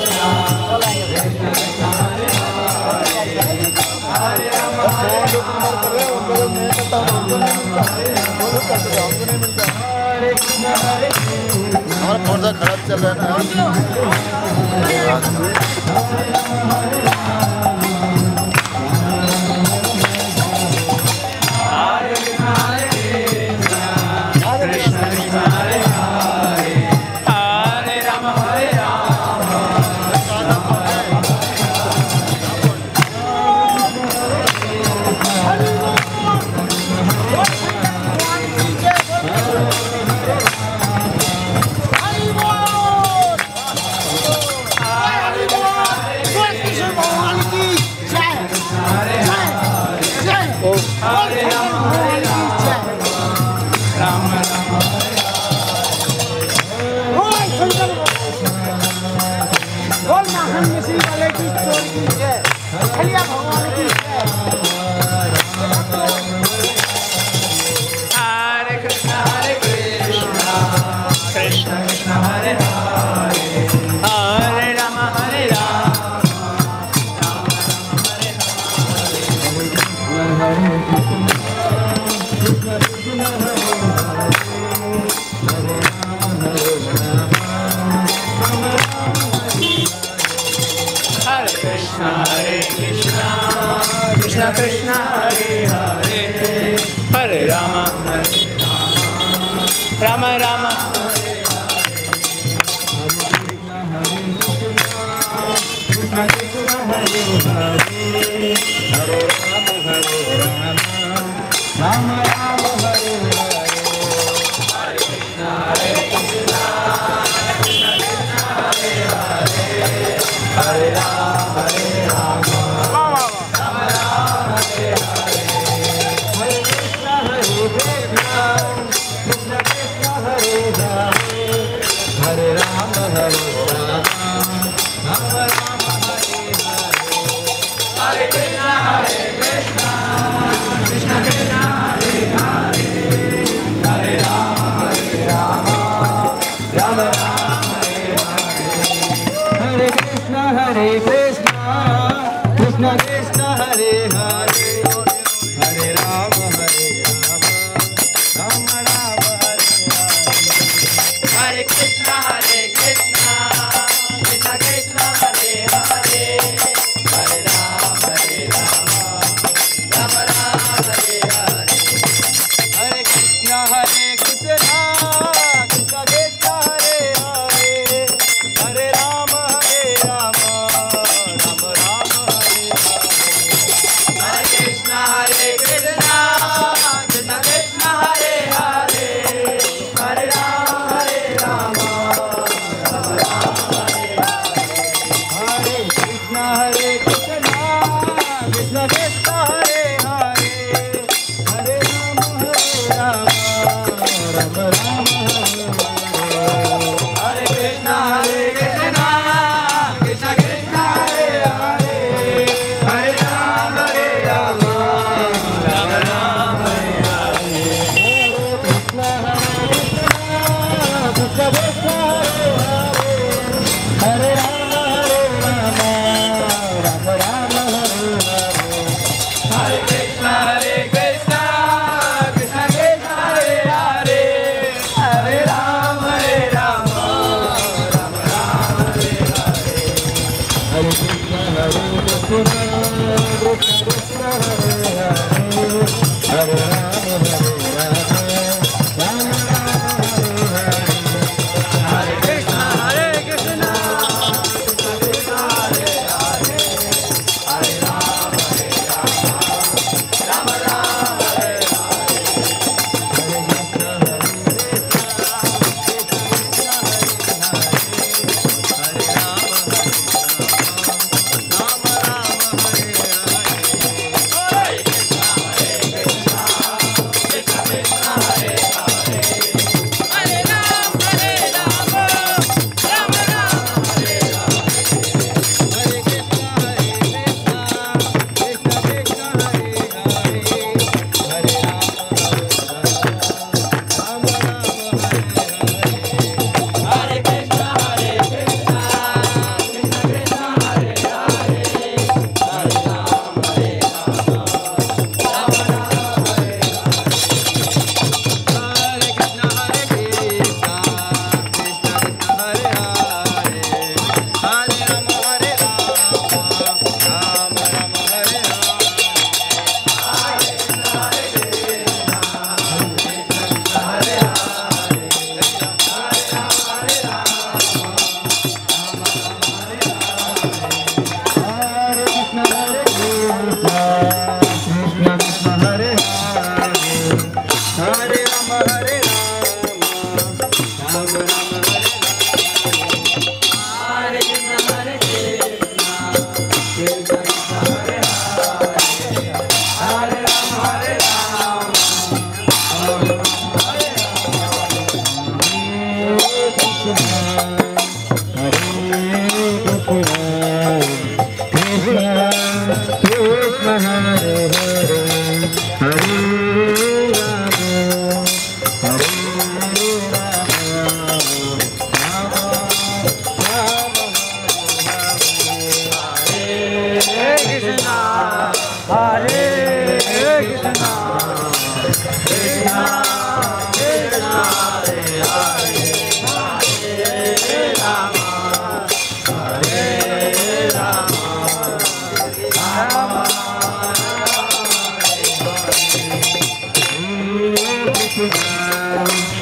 हमारा फोन सा खराब चल रहा है Krishna Krishna Hare Hare Hare Rama Rama Rama Hare Hare Hare Krishna Krishna Krishna Hare Hare Hare Rama Rama Hare Hare Hare Krishna Krishna Krishna Krishna Hare Hare Hare Rama Rama Rama Rama Hare Hare Hare Krishna Krishna Krishna Krishna Hare Hare Hare Rama Rama Rama Rama Hare Hare Krishna Krishna Krishna Krishna Hare Hare Hare Rama Rama Rama Rama Hare Krishna Krishna Krishna Krishna Hare Hare Hare Rama Rama Rama Rama Hare Krishna Krishna Krishna Hare Rama Rama Rama Rama Hare Krishna Krishna Krishna Krishna Hare Hare Hare Rama Rama Rama Rama Hare Hare Krishna Krishna Krishna Hare Hare Hare Rama Rama Hare Krishna Krishna Krishna Hare Hare Hare Rama Rama Rama Hare Hare Hare Krishna Hare Rama Rama Rama Hare Krishna